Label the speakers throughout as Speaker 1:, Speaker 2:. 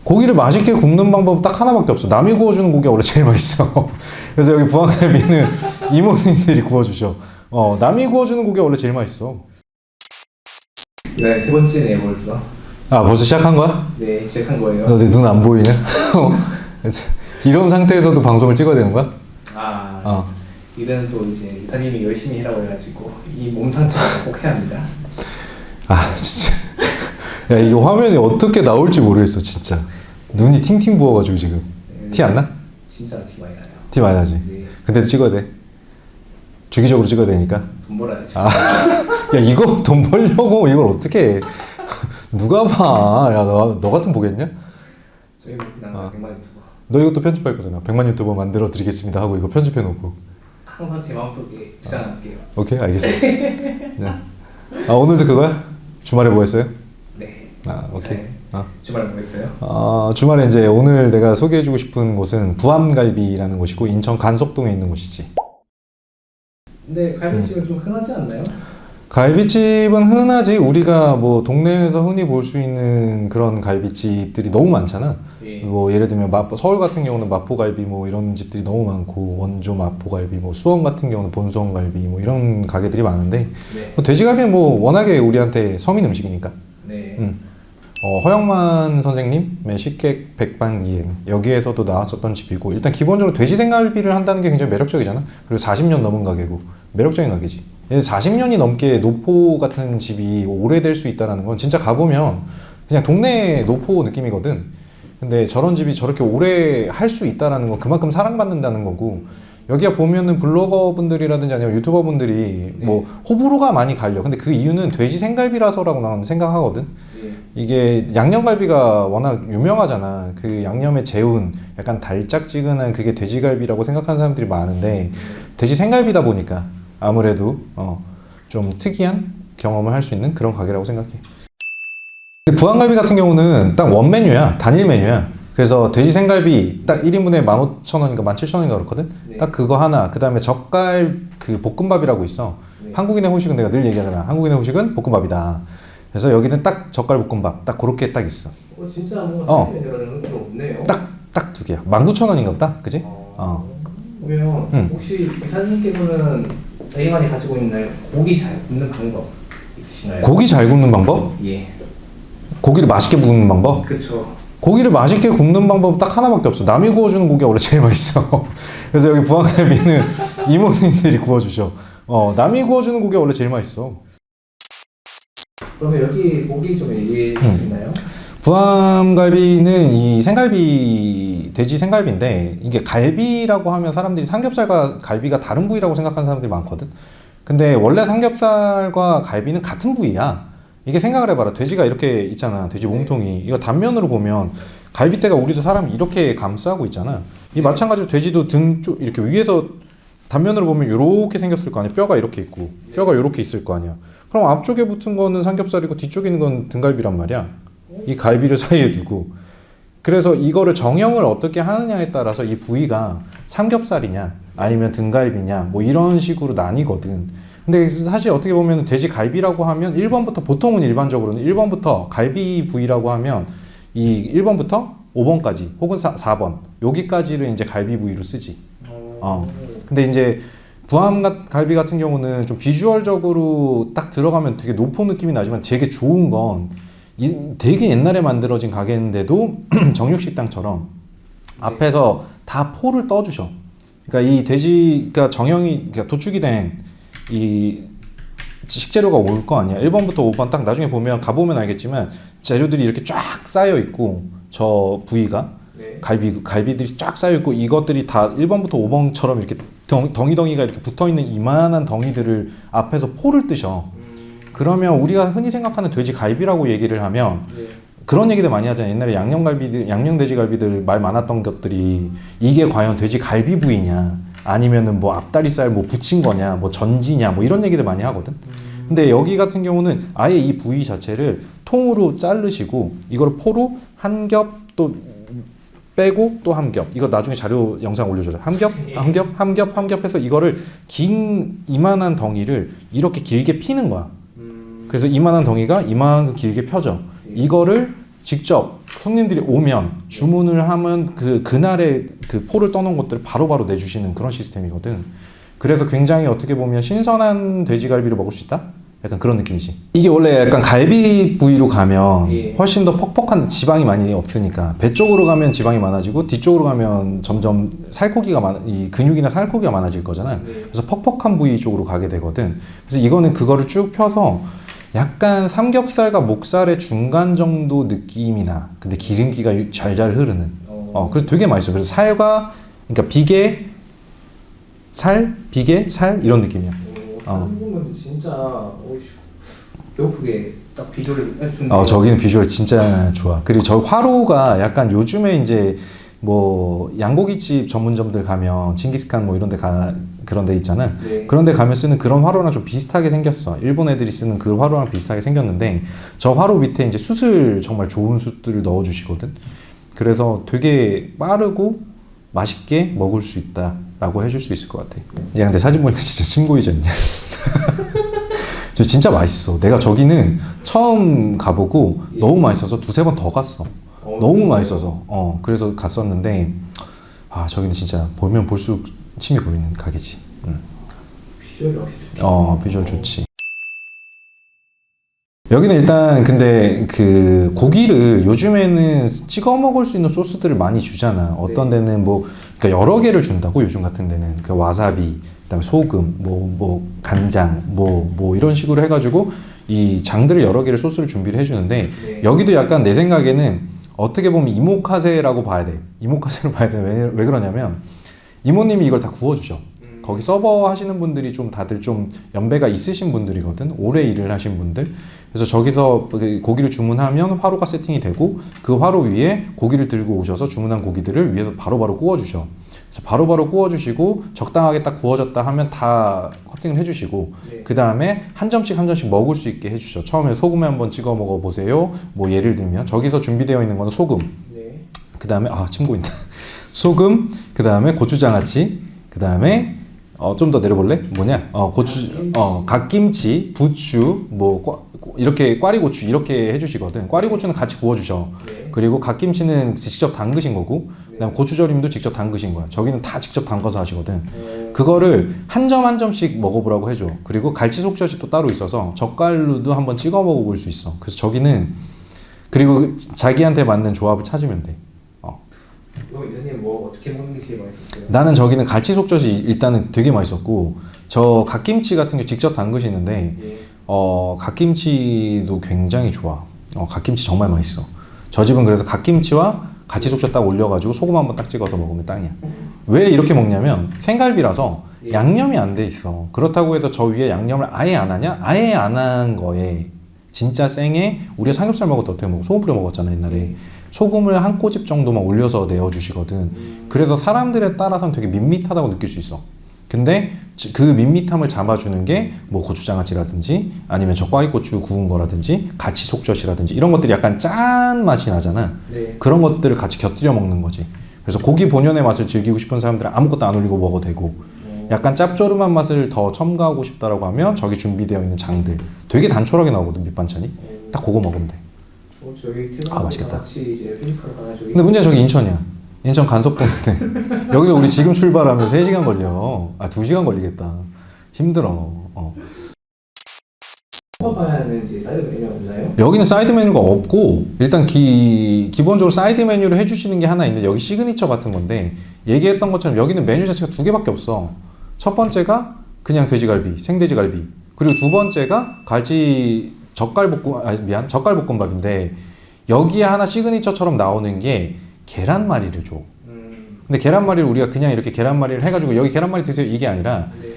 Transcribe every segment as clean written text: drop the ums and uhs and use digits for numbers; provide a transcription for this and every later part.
Speaker 1: 고기를 맛있게 굽는 방법은 딱 하나밖에 없어. 남이 구워주는 고기가 원래 제일 맛있어. 그래서 여기 부안갈비는 이모님들이 구워주셔. 남이 구워주는 고기가 원래 제일 맛있어.
Speaker 2: 네, 세 번째네요 벌써.
Speaker 1: 아, 벌써 시작한 거야?
Speaker 2: 네, 시작한 거예요.
Speaker 1: 너 눈 안 보이냐? 이런 상태에서도 방송을 찍어야 되는 거야?
Speaker 2: 일은 또 이제 이사님이 열심히 해라고 해가지고 이 몸 상태를 꼭 해야 합니다.
Speaker 1: 아, 진짜. 야, 이거 화면이 어떻게 나올지 모르겠어, 진짜. 눈이 팅팅 부어가지고 지금.
Speaker 2: 네,
Speaker 1: 티 안 나?
Speaker 2: 진짜 티 많이 나요.
Speaker 1: 티 많이 나지?
Speaker 2: 네.
Speaker 1: 근데도 찍어야 돼. 주기적으로 찍어야 되니까.
Speaker 2: 돈 벌어야죠.
Speaker 1: 야, 이거 돈 벌려고 이걸 어떻게 해? 누가 봐? 야, 너 같은 보겠냐?
Speaker 2: 저희 그냥 100만 유튜버.
Speaker 1: 너 이것도 편집할 거잖아. 100만 유튜버 만들어 드리겠습니다 하고 이거 편집해 놓고.
Speaker 2: 항상 제 마음속에 저장할게요.
Speaker 1: 오케이, 알겠어. 네. 오늘도 그거야? 주말에 뭐 했어요?
Speaker 2: 네.
Speaker 1: 오케이.
Speaker 2: 주말에 뭐 했어요?
Speaker 1: 주말에 이제 오늘 내가 소개해주고 싶은 곳은 부암갈비라는 곳이고 인천 간석동에 있는 곳이지.
Speaker 2: 근데 갈비집은 좀 흔하지 않나요?
Speaker 1: 갈비집은 흔하지. 우리가 뭐 동네에서 흔히 볼 수 있는 그런 갈비집들이 너무 많잖아.
Speaker 2: 예.
Speaker 1: 뭐 예를 들면 서울 같은 경우는 마포갈비 뭐 이런 집들이 너무 많고, 원조 마포갈비, 뭐 수원 같은 경우는 본수원갈비 뭐 이런 가게들이 많은데,
Speaker 2: 네.
Speaker 1: 뭐 돼지갈비는 뭐 워낙에 우리한테 서민 음식이니까.
Speaker 2: 네.
Speaker 1: 허영만 선생님의 식객 백반기행, 여기에서도 나왔었던 집이고, 일단 기본적으로 돼지 생갈비를 한다는 게 굉장히 매력적이잖아. 그리고 40년 넘은 가게고 매력적인 가게지. 40년이 넘게 노포 같은 집이 오래될 수 있다는 건 진짜 가보면 그냥 동네 노포 느낌이거든. 근데 저런 집이 저렇게 오래 할 수 있다는 건 그만큼 사랑받는다는 거고, 여기가 보면은 블로거 분들이라든지 아니면 유튜버 분들이 뭐 호불호가 많이 갈려. 근데 그 이유는 돼지 생갈비라서라고 나는 생각하거든. 이게 양념갈비가 워낙 유명하잖아. 그 양념에 재운 약간 달짝지근한 그게 돼지갈비라고 생각하는 사람들이 많은데, 돼지 생갈비다 보니까 아무래도 좀 특이한 경험을 할 수 있는 그런 가게라고 생각해. 부안갈비 같은 경우는 딱 원 메뉴야. 단일 메뉴야. 그래서 돼지 생갈비 딱 1인분에 15,000원인가 17,000원인가 그렇거든.
Speaker 2: 네.
Speaker 1: 딱 그거 하나. 그 다음에 젓갈 그 볶음밥이라고 있어.
Speaker 2: 네.
Speaker 1: 한국인의 후식은 내가 늘 얘기하잖아. 한국인의 후식은 볶음밥이다. 그래서 여기는 딱 젓갈 볶음밥 딱 그렇게 딱 있어.
Speaker 2: 진짜 뭔가 생각이 들어는 게 없네요.
Speaker 1: 딱 두 개야. 19,000원인가 보다. 그지?
Speaker 2: 그러면 혹시 이사님께서는 저희만이 가지고 있는 고기 잘 굽는 방법 있으신가요?
Speaker 1: 고기 잘 굽는 방법?
Speaker 2: 예.
Speaker 1: 고기를 맛있게 굽는 방법?
Speaker 2: 그렇죠.
Speaker 1: 고기를 맛있게 굽는 방법은 딱 하나밖에 없어. 남이 구워주는 고기가 원래 제일 맛있어. 그래서 여기 부안갈비는 이모님들이 구워주셔. 남이 구워주는 고기가 원래 제일 맛있어.
Speaker 2: 그러면 여기 고기 좀 얘기해 줄 수 있나요?
Speaker 1: 부암갈비는 이 생갈비, 돼지 생갈비인데, 이게 갈비라고 하면 사람들이 삼겹살과 갈비가 다른 부위라고 생각하는 사람들이 많거든. 근데 원래 삼겹살과 갈비는 같은 부위야. 이게 생각을 해봐라. 돼지가 이렇게 있잖아. 돼지 몸통이. 이거 단면으로 보면 갈비뼈가 우리도 사람이 이렇게 감싸고 있잖아. 이 마찬가지로 돼지도 등 쪽 이렇게 위에서 단면으로 보면 이렇게 생겼을 거 아니야. 뼈가 이렇게 있고 뼈가 이렇게 있을 거 아니야. 그럼 앞쪽에 붙은 거는 삼겹살이고 뒤쪽에 있는 건 등갈비란 말이야. 이 갈비를 사이에 두고. 그래서 이거를 정형을 어떻게 하느냐에 따라서 이 부위가 삼겹살이냐 아니면 등갈비냐 뭐 이런 식으로 나뉘거든. 근데 사실 어떻게 보면 돼지 갈비라고 하면 1번부터, 보통은 일반적으로는 1번부터 갈비 부위라고 하면 이 1번부터 5번까지 혹은 4번 여기까지를 이제 갈비 부위로 쓰지. 근데 이제 부암갈비 같은 경우는 좀 비주얼적으로 딱 들어가면 되게 노포 느낌이 나지만 되게 좋은 건 되게 옛날에 만들어진 가게인데도 정육식당처럼 앞에서 다 포를 떠주셔. 그러니까 이 돼지가 정형이, 그러니까 도축이 된 이 식재료가 올 거 아니야. 1번부터 5번 딱 나중에 보면 가보면 알겠지만 재료들이 이렇게 쫙 쌓여 있고, 저 부위가 갈비들이 쫙 쌓여 있고, 이것들이 다 1번부터 5번처럼 이렇게 덩이덩이가 이렇게 붙어 있는 이만한 덩이들을 앞에서 포를 뜨셔. 그러면 우리가 흔히 생각하는 돼지 갈비라고 얘기를 하면 그런 얘기들 많이 하잖아요. 옛날에 양념 돼지갈비들 말 많았던 것들이 이게 과연 돼지 갈비 부위냐 아니면은 뭐 앞다리살 뭐 붙인 거냐 뭐 전지냐 뭐 이런 얘기들 많이 하거든. 근데 여기 같은 경우는 아예 이 부위 자체를 통으로 자르시고 이걸 포로 한 겹 또 빼고 또 한 겹, 이거 나중에 자료 영상 올려줘요. 한 겹 해서 이거를 긴 이만한 덩이를 이렇게 길게 피는 거야. 그래서 이만한 덩이가 이만큼 길게 펴져. 이거를 직접 손님들이 오면 주문을 하면 그날의 그 포를 떠놓은 것들을 바로바로 내주시는 그런 시스템이거든. 그래서 굉장히 어떻게 보면 신선한 돼지갈비를 먹을 수 있다? 약간 그런 느낌이지. 이게 원래 약간 갈비 부위로 가면
Speaker 2: 예.
Speaker 1: 훨씬 더 퍽퍽한 지방이 많이 없으니까 배 쪽으로 가면 지방이 많아지고 뒤쪽으로 가면 점점 이 근육이나 살코기가 많아질 거잖아.
Speaker 2: 네.
Speaker 1: 그래서 퍽퍽한 부위 쪽으로 가게 되거든. 그래서 이거는 그거를 쭉 펴서 약간 삼겹살과 목살의 중간 정도 느낌이 나. 근데 기름기가 잘잘 흐르는. 그래서 되게 맛있어. 그래서 그러니까 비계, 살 이런 느낌이야.
Speaker 2: 사진 보면 진짜 배고프게 딱 비주얼을 해주는데.
Speaker 1: 저기는 비주얼 진짜 좋아. 그리고 저 화로가 약간 요즘에 이제 뭐 양고기집 전문점들 가면 징기스칸 뭐 이런 데 그런 데 있잖아.
Speaker 2: 네.
Speaker 1: 그런 데 가면 쓰는 그런 화로랑 좀 비슷하게 생겼어. 일본 애들이 쓰는 그 화로랑 비슷하게 생겼는데 저 화로 밑에 이제 숯을 정말 좋은 숯들을 넣어 주시거든. 그래서 되게 빠르고 맛있게 먹을 수 있다라고 해줄 수 있을 것 같아. 야, 근데 사진 보니까 진짜 침 고이지 않냐? 저 진짜 맛있어. 내가 저기는 처음 가보고 너무 맛있어서 두세 번 더 갔어. 너무
Speaker 2: 진짜요?
Speaker 1: 맛있어서. 그래서 갔었는데, 저기는 진짜 보면 볼수록 침이 고이는 가게지.
Speaker 2: 비주얼이 역시 좋다.
Speaker 1: 비주얼 좋지. 여기는 일단 근데 그 고기를 요즘에는 찍어 먹을 수 있는 소스들을 많이 주잖아. 어떤 데는 그러니까 여러 개를 준다고 요즘 같은 데는 그 와사비, 그다음에 소금, 간장, 이런 식으로 해가지고 이 장들을 여러 개를 소스를 준비를 해주는데
Speaker 2: 네.
Speaker 1: 여기도 약간 내 생각에는 어떻게 보면 이모카세라고 봐야 돼. 이모카세로 봐야 돼. 왜 그러냐면 이모님이 이걸 다 구워주셔. 거기 서버 하시는 분들이 좀 다들 좀 연배가 있으신 분들이거든. 오래 일을 하신 분들. 그래서 저기서 고기를 주문하면 화로가 세팅이 되고 그 화로 위에 고기를 들고 오셔서 주문한 고기들을 위에서 바로바로 구워주셔. 그래서 바로바로 구워주시고 적당하게 딱 구워졌다 하면 다 커팅을 해주시고
Speaker 2: 네.
Speaker 1: 그 다음에 한 점씩 먹을 수 있게 해주셔. 처음에 소금에 한번 찍어 먹어보세요. 예를 들면 저기서 준비되어 있는 거는 소금.
Speaker 2: 네.
Speaker 1: 그 다음에 침 고인다. 소금. 그 다음에 고추장아찌. 그 다음에 좀 더 내려볼래? 갓김치, 부추, 이렇게 꽈리고추 이렇게 해주시거든. 꽈리고추는 같이 구워주셔.
Speaker 2: 네.
Speaker 1: 그리고 갓김치는 직접 담그신 거고, 그다음 고추절임도 직접 담그신 거야. 저기는 다 직접 담가서 하시거든. 그거를 한 점 한 점씩 먹어보라고 해줘. 그리고 갈치 속젓이 또 따로 있어서 젓갈로도 한번 찍어 먹어볼 수 있어. 그래서 저기는 그리고 자기한테 맞는 조합을 찾으면 돼.
Speaker 2: 이거 이사님 어떻게 먹는 게 제일 맛있었어요?
Speaker 1: 나는 저기는 갈치 속젓이 일단은 되게 맛있었고 저 갓김치 같은 게 직접 담그시는데
Speaker 2: 예.
Speaker 1: 갓김치도 굉장히 좋아. 갓김치 정말 맛있어. 저 집은 그래서 갓김치와 갈치 속젓 딱 올려가지고 소금 한번 딱 찍어서 먹으면 땅이야. 왜 이렇게 먹냐면 생갈비라서
Speaker 2: 예.
Speaker 1: 양념이 안 돼 있어. 그렇다고 해서 저 위에 양념을 아예 안 하냐? 아예 안 한 거에 진짜 생에 우리가 삼겹살 먹을 때 어떻게 먹어? 소금 뿌려 먹었잖아 옛날에. 소금을 한 꼬집 정도만 올려서 내어주시거든. 그래서 사람들에 따라서는 되게 밋밋하다고 느낄 수 있어. 근데 그 밋밋함을 잡아주는 게 고추장아찌라든지 아니면 저 꽈리고추 구운 거라든지 같이 속젓이라든지 이런 것들이 약간 짠 맛이 나잖아.
Speaker 2: 네.
Speaker 1: 그런 것들을 같이 곁들여 먹는 거지. 그래서 고기 본연의 맛을 즐기고 싶은 사람들은 아무것도 안 올리고 먹어도 되고 약간 짭조름한 맛을 더 첨가하고 싶다라고 하면 저기 준비되어 있는 장들 되게 단촐하게 나오거든 밑반찬이. 딱 그거 먹으면 돼.
Speaker 2: 저희 퇴근하고
Speaker 1: 맛있겠다.
Speaker 2: 같이 이제 회식하러 가나 저기.
Speaker 1: 근데 문제는 저기 인천이야. 인천 간석봉인데 여기서 우리 지금 출발하면 3시간 걸려. 2시간 걸리겠다. 힘들어.
Speaker 2: 먹어봐야 하는지 사이드 메뉴가 없나요?
Speaker 1: 여기는 사이드 메뉴가 없고 일단 기본적으로 사이드 메뉴를 해주시는 게 하나 있는데 여기 시그니처 같은 건데 얘기했던 것처럼 여기는 메뉴 자체가 2개밖에 없어. 첫 번째가 그냥 돼지갈비, 생돼지갈비. 그리고 두 번째가 젓갈볶음밥인데 여기에 하나 시그니처처럼 나오는 게 계란말이를 줘. 근데 계란말이를 우리가 그냥 이렇게 계란말이를 해가지고 여기 계란말이 드세요 이게 아니라
Speaker 2: 네.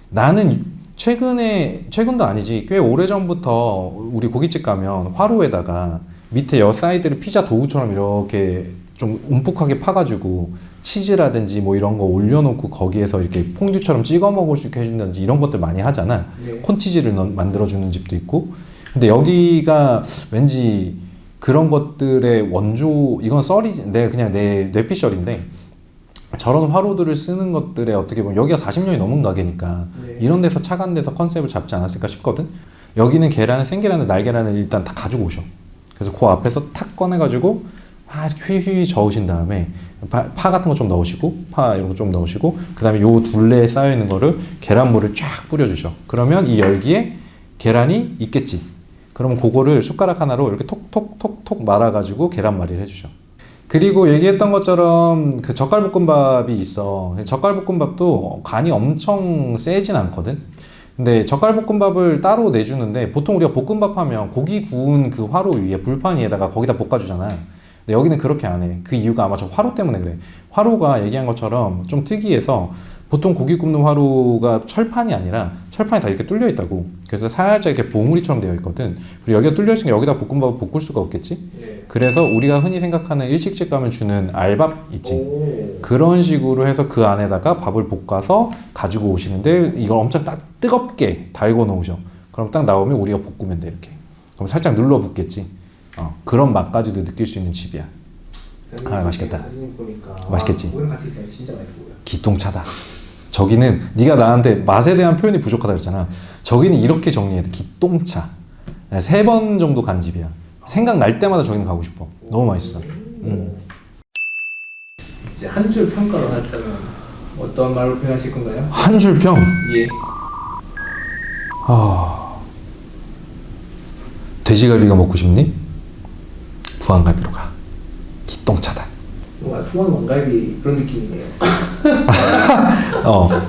Speaker 1: 나는 최근도 아니지 꽤 오래전부터 우리 고깃집 가면 화로에다가 밑에 여 사이드를 피자 도구처럼 이렇게 좀 움푹하게 파가지고 치즈라든지 이런 거 올려놓고 거기에서 이렇게 퐁듀처럼 찍어 먹을 수 있게 해준다든지 이런 것들 많이 하잖아.
Speaker 2: 네.
Speaker 1: 콘치즈를 만들어주는 집도 있고. 근데 여기가 왠지 그런 것들의 원조 이건 썰이지 그냥 내 뇌피셜인데 저런 화로들을 쓰는 것들에 어떻게 보면 여기가 40년이 넘은 가게니까
Speaker 2: 네.
Speaker 1: 이런 데서 차간 데서 컨셉을 잡지 않았을까 싶거든. 여기는 생계란을 날계란을 일단 다 가지고 오셔. 그래서 그 앞에서 탁 꺼내가지고 막 이렇게 휘휘 저으신 다음에 파 같은 거 좀 넣으시고 파 이런 거 좀 넣으시고 그 다음에 요 둘레에 쌓여 있는 거를 계란물을 쫙 뿌려주셔. 그러면 이 열기에 계란이 있겠지. 그러면 그거를 숟가락 하나로 이렇게 톡톡톡톡 말아가지고 계란말이를 해주셔. 그리고 얘기했던 것처럼 그 젓갈볶음밥이 있어. 젓갈볶음밥도 간이 엄청 세진 않거든. 근데 젓갈볶음밥을 따로 내주는데 보통 우리가 볶음밥 하면 고기 구운 그 화로 위에 불판 위에다가 거기다 볶아주잖아. 근데 여기는 그렇게 안 해. 그 이유가 아마 저 화로 때문에 그래. 화로가 얘기한 것처럼 좀 특이해서 보통 고기 굽는 화로가 철판이 아니라 철판이 다 이렇게 뚫려 있다고. 그래서 살짝 이렇게 봉우리처럼 되어 있거든. 그리고 여기가 뚫려 있으니까 여기다 볶음밥을 볶을 수가 없겠지.
Speaker 2: 네.
Speaker 1: 그래서 우리가 흔히 생각하는 일식집 가면 주는 알밥 있지.
Speaker 2: 오.
Speaker 1: 그런 식으로 해서 그 안에다가 밥을 볶아서 가지고 오시는데 이걸 엄청 뜨겁게 달궈 놓으셔. 그럼 딱 나오면 우리가 볶으면 돼 이렇게. 그럼 살짝 눌러붙겠지. 그런 맛까지도 느낄 수 있는 집이야. 맛있겠다.
Speaker 2: 사진 보니까
Speaker 1: 맛있겠지.
Speaker 2: 고기랑 같이 있으면 진짜 맛있어 보여.
Speaker 1: 기똥차다. 저기는 네가 나한테 맛에 대한 표현이 부족하다 그랬잖아. 저기는 이렇게 정리해야 돼. 기똥차. 3번 정도 간 집이야. 생각날 때마다 저기는 가고 싶어. 너무 맛있어.
Speaker 2: 이제 한 줄 평가로 하자면 어떤 말로 표현하실 건가요?
Speaker 1: 한 줄 평.
Speaker 2: 예.
Speaker 1: 돼지갈비가 먹고 싶니? 부안갈비로 가. 기똥차다.
Speaker 2: 뭔가 수원 왕갈비 그런 느낌이네요.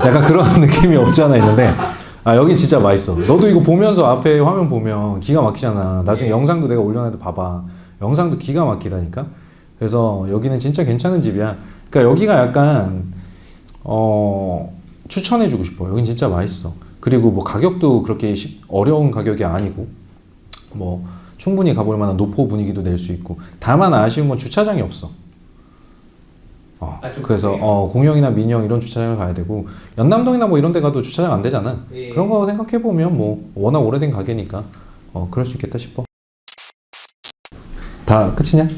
Speaker 1: 약간 그런 느낌이 없지 않아 있는데 여기 진짜 맛있어. 너도 이거 보면서 앞에 화면 보면 기가 막히잖아. 나중에 영상도 내가 올려놨는데 봐봐. 영상도 기가 막히다니까. 그래서 여기는 진짜 괜찮은 집이야. 그러니까 여기가 약간 추천해주고 싶어. 여긴 진짜 맛있어. 그리고 뭐 가격도 그렇게 어려운 가격이 아니고 뭐 충분히 가볼 만한 노포 분위기도 낼 수 있고. 다만 아쉬운 건 주차장이 없어. 그래서 공영이나 민영 이런 주차장을 가야 되고 연남동이나 뭐 이런 데 가도 주차장 안 되잖아.
Speaker 2: 예.
Speaker 1: 그런 거 생각해 보면 뭐 워낙 오래된 가게니까 그럴 수 있겠다 싶어. 다 끝이냐?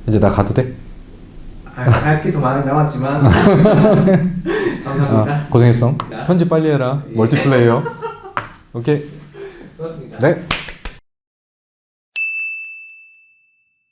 Speaker 1: 이제 나 가도 돼?
Speaker 2: 할 게 더 많이 남았지만 감사합니다.
Speaker 1: 고생했어.
Speaker 2: 네.
Speaker 1: 편집 빨리 해라.
Speaker 2: 예.
Speaker 1: 멀티플레이어. 오케이.
Speaker 2: 수고하셨습니다.
Speaker 1: 네.